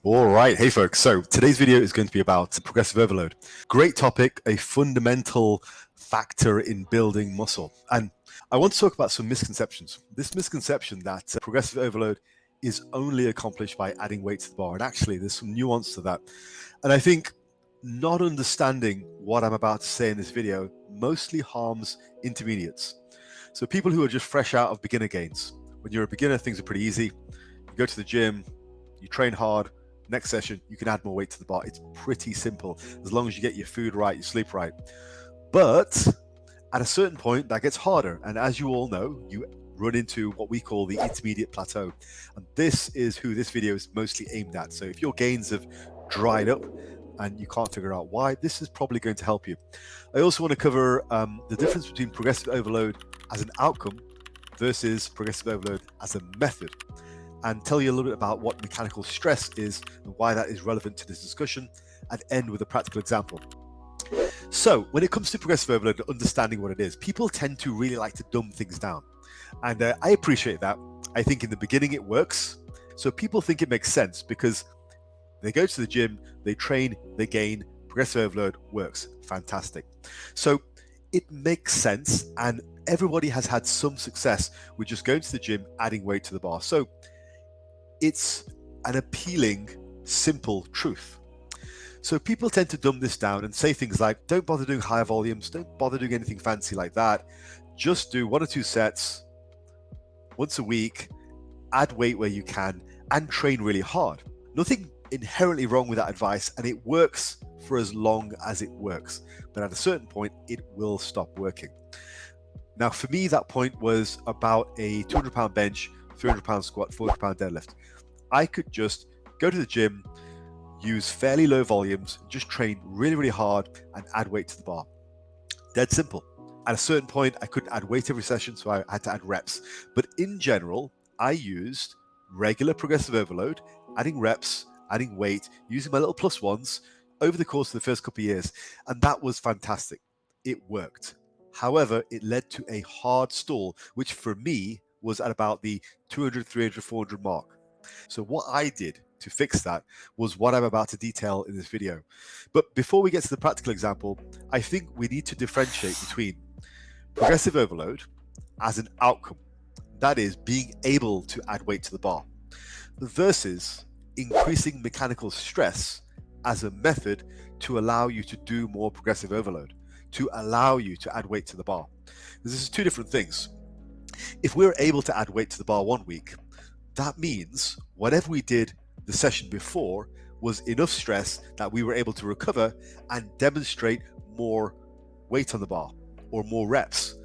All right, hey folks. So today's video is going to be about progressive overload. Great topic, a fundamental factor in building muscle. And I want to talk about some misconceptions. This misconception that progressive overload is only accomplished by adding weight to the bar. And actually, there's some nuance to that. And I think not understanding what I'm about to say in this video mostly harms intermediates. So people who are just fresh out of beginner gains. When you're a beginner, things are pretty easy. You go to the gym, you train hard. Next session, you can add more weight to the bar. It's pretty simple as long as you get your food right, you sleep right. But at a certain point, that gets harder. And as you all know, you run into what we call the intermediate plateau. And this is who this video is mostly aimed at. So if your gains have dried up and you can't figure out why, this is probably going to help you. I also want to cover the difference between progressive overload as an outcome versus progressive overload as a method, and tell you a little bit about what mechanical stress is and why that is relevant to this discussion, and end with a practical example. So when it comes to progressive overload, understanding what it is, people tend to really like to dumb things down. And I appreciate that. I think in the beginning it works. So people think it makes sense because they go to the gym, they train, they gain, progressive overload works. Fantastic. So it makes sense, and everybody has had some success with just going to the gym, adding weight to the bar. So it's an appealing, simple truth. So people tend to dumb this down and say things like, don't bother doing higher volumes, don't bother doing anything fancy like that. Just do 1 or 2 sets once a week, add weight where you can, and train really hard. Nothing inherently wrong with that advice, and it works for as long as it works. But at a certain point, it will stop working. Now, for me, that point was about a 200-pound bench, 300-pound squat, 400-pound deadlift. I could just go to the gym, use fairly low volumes, just train really, really hard and add weight to the bar. Dead simple. At a certain point, I couldn't add weight every session, so I had to add reps. But in general, I used regular progressive overload, adding reps, adding weight, using my little plus ones over the course of the first couple of years. And that was fantastic. It worked. However, it led to a hard stall, which for me was at about the 200, 300, 400 mark. So what I did to fix that was what I'm about to detail in this video. But before we get to the practical example, I think we need to differentiate between progressive overload as an outcome, that is being able to add weight to the bar, versus increasing mechanical stress as a method to allow you to do more progressive overload, to allow you to add weight to the bar. This is 2 different things. If we're able to add weight to the bar 1 week, that means whatever we did the session before was enough stress that we were able to recover and demonstrate more weight on the bar or more reps.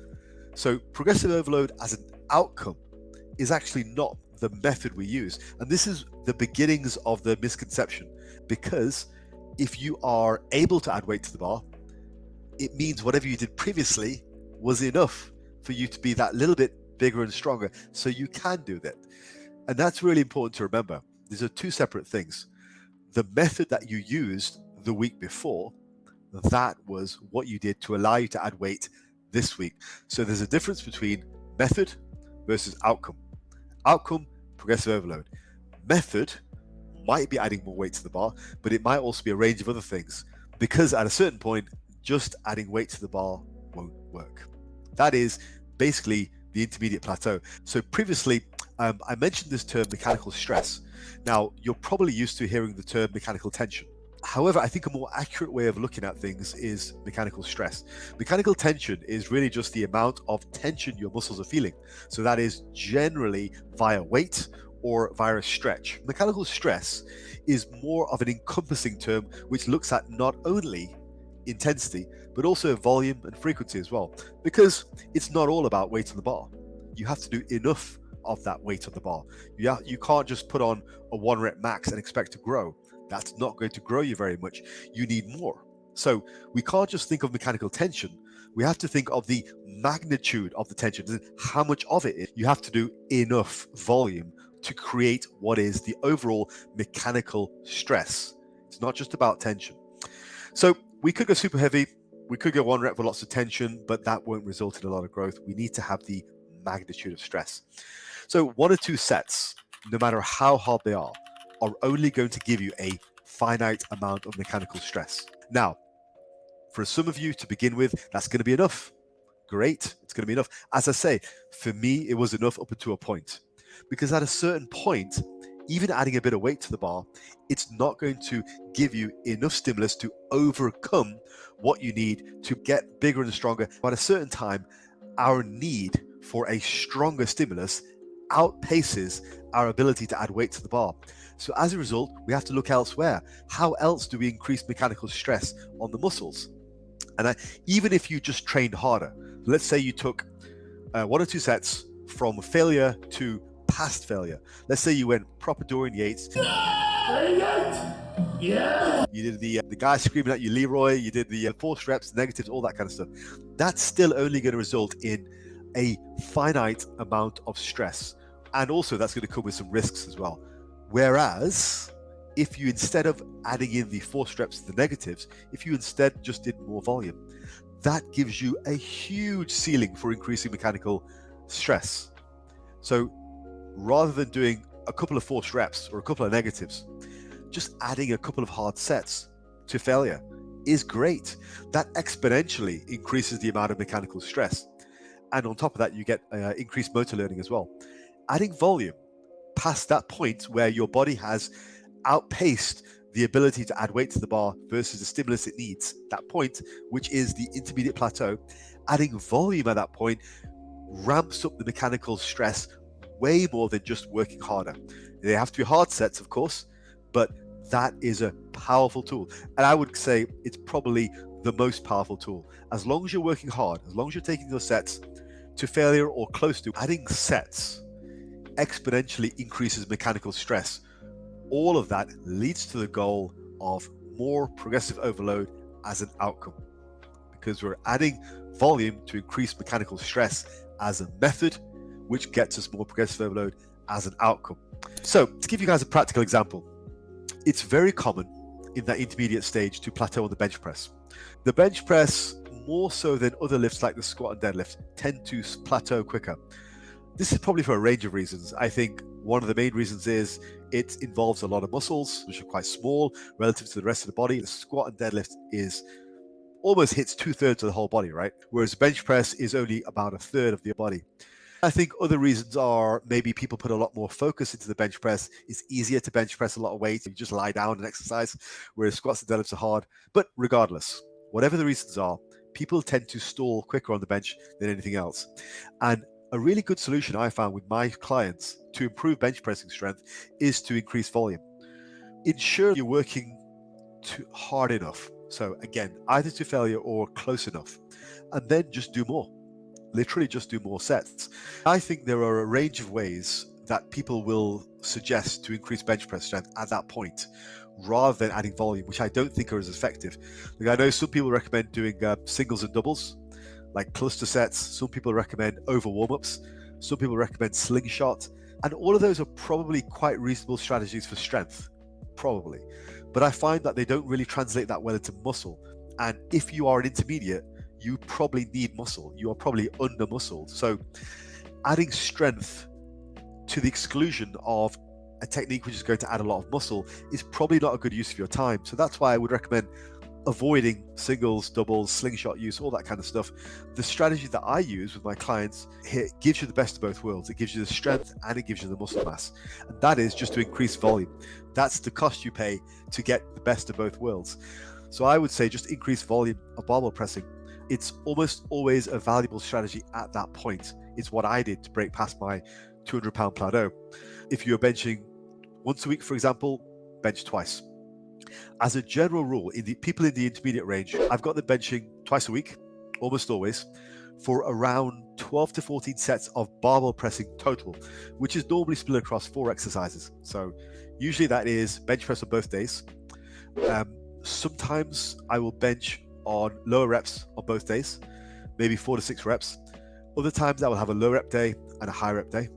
So progressive overload as an outcome is actually not the method we use. And this is the beginnings of the misconception, because if you are able to add weight to the bar, it means whatever you did previously was enough for you to be that little bit bigger and stronger, so you can do that. And that's really important to remember. These are 2 separate things. The method that you used the week before, that was what you did to allow you to add weight this week. So there's a difference between method versus outcome. Outcome, progressive overload. Method might be adding more weight to the bar, but it might also be a range of other things, because at a certain point, just adding weight to the bar won't work. That is basically the intermediate plateau. So previously, I mentioned this term mechanical stress. Now, you're probably used to hearing the term mechanical tension. However, I think a more accurate way of looking at things is mechanical stress. Mechanical tension is really just the amount of tension your muscles are feeling. So that is generally via weight or via a stretch. Mechanical stress is more of an encompassing term which looks at not only intensity, but also volume and frequency as well, because it's not all about weight on the bar. You have to do enough of that weight on the bar. You can't just put on a 1 rep max and expect to grow. That's not going to grow you very much. You need more. So we can't just think of mechanical tension. We have to think of the magnitude of the tension, how much of it is. You have to do enough volume to create what is the overall mechanical stress. It's not just about tension. So we could go super heavy, we could go 1 rep with lots of tension, but that won't result in a lot of growth. We need to have the magnitude of stress. So 1 or 2 sets, no matter how hard they are are only going to give you a finite amount of mechanical stress. Now, for some of you to begin with, that's going to be enough. Great, it's going to be enough. As I say, for me, it was enough up until a point. Because at a certain point, even adding a bit of weight to the bar, it's not going to give you enough stimulus to overcome what you need to get bigger and stronger. At a certain time, our need for a stronger stimulus outpaces our ability to add weight to the bar. So as a result, we have to look elsewhere. How else do we increase mechanical stress on the muscles? And even if you just trained harder, let's say you took 1 or 2 sets from failure to past failure. Let's say you went proper Dorian Yates. Yeah. You did the guy screaming at you, Leroy. You did the forced reps, negatives, all that kind of stuff. That's still only going to result in a finite amount of stress. And also that's going to come with some risks as well. Whereas if you, instead of adding in the forced reps, the negatives, if you instead just did more volume, that gives you a huge ceiling for increasing mechanical stress. So rather than doing a couple of forced reps or a couple of negatives, just adding a couple of hard sets to failure is great. That exponentially increases the amount of mechanical stress. And on top of that, you get increased motor learning as well. Adding volume past that point where your body has outpaced the ability to add weight to the bar versus the stimulus it needs, that point, which is the intermediate plateau, adding volume at that point ramps up the mechanical stress way more than just working harder. They have to be hard sets, of course, but that is a powerful tool. And I would say it's probably the most powerful tool. As long as you're working hard, as long as you're taking those sets to failure or close to, adding sets exponentially increases mechanical stress. All of that leads to the goal of more progressive overload as an outcome, because we're adding volume to increase mechanical stress as a method, which gets us more progressive overload as an outcome. So to give you guys a practical example, it's very common in that intermediate stage to plateau on the bench press. The bench press, more so than other lifts like the squat and deadlift, tend to plateau quicker. This is probably for a range of reasons. I think one of the main reasons is it involves a lot of muscles, which are quite small relative to the rest of the body. The squat and deadlift is almost hits 2/3 of the whole body, right? Whereas bench press is only about 1/3 of the body. I think other reasons are maybe people put a lot more focus into the bench press. It's easier to bench press a lot of weight. You just lie down and exercise, whereas squats and deadlifts are hard. But regardless, whatever the reasons are, people tend to stall quicker on the bench than anything else. And a really good solution I found with my clients to improve bench pressing strength is to increase volume. Ensure you're working hard enough. So again, either to failure or close enough. And then just do more. Literally just do more sets. I think there are a range of ways that people will suggest to increase bench press strength at that point, rather than adding volume, which I don't think are as effective. Like, I know some people recommend doing singles and doubles, like cluster sets. Some people recommend over warm-ups. Some people recommend slingshot. And all of those are probably quite reasonable strategies for strength, probably. But I find that they don't really translate that well into muscle. And if you are an intermediate, you probably need muscle. You are probably under-muscled. So adding strength to the exclusion of a technique which is going to add a lot of muscle is probably not a good use of your time. So that's why I would recommend avoiding singles, doubles, slingshot use, all that kind of stuff. The strategy that I use with my clients here gives you the best of both worlds. It gives you the strength and it gives you the muscle mass. And that is just to increase volume. That's the cost you pay to get the best of both worlds. So I would say just increase volume of barbell pressing. It's almost always a valuable strategy at that point. It's what I did to break past my 200-pound plateau. If you're benching once a week, for example, bench twice. As a general rule, in the people in the intermediate range, I've got them benching twice a week, almost always, for around 12 to 14 sets of barbell pressing total, which is normally split across 4 exercises. So usually that is bench press on both days. Sometimes I will bench on lower reps on both days, maybe 4 to 6 reps. Other times I will have a low rep day and a high rep day.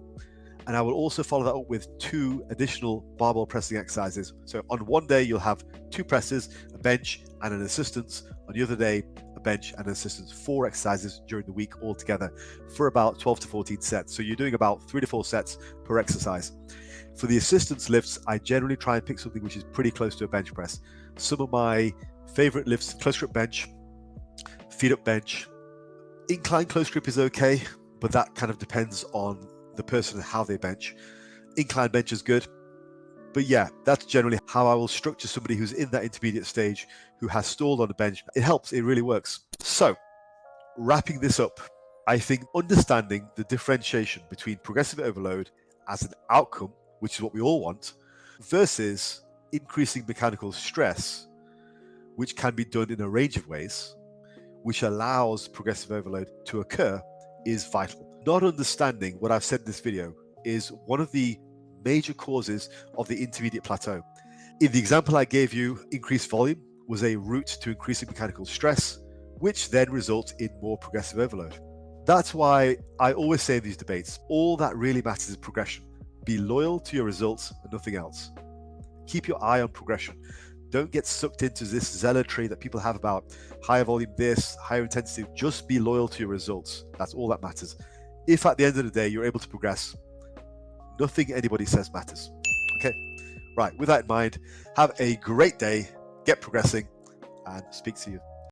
And I will also follow that up with 2 additional barbell pressing exercises. So on one day, you'll have 2 presses, a bench, and an assistance. On the other day, a bench and an assistant's 4 exercises during the week altogether for about 12 to 14 sets. So you're doing about 3 to 4 sets per exercise. For the assistance lifts, I generally try and pick something which is pretty close to a bench press. Some of my favorite lifts: close grip bench, feet up bench. Incline close grip is okay, but that kind of depends on the person and how they bench. Incline bench is good. But yeah, that's generally how I will structure somebody who's in that intermediate stage, who has stalled on the bench. It helps, it really works. So, wrapping this up, I think understanding the differentiation between progressive overload as an outcome, which is what we all want, versus increasing mechanical stress, which can be done in a range of ways, which allows progressive overload to occur, is vital. Not understanding what I've said in this video is one of the major causes of the intermediate plateau. In the example I gave you, increased volume was a route to increasing mechanical stress, which then results in more progressive overload. That's why I always say in these debates, all that really matters is progression. Be loyal to your results and nothing else. Keep your eye on progression. Don't get sucked into this zealotry that people have about higher volume this, higher intensity. Just be loyal to your results. That's all that matters. If at the end of the day you're able to progress, nothing anybody says matters. Okay, right, with that in mind, have a great day, get progressing, and speak to you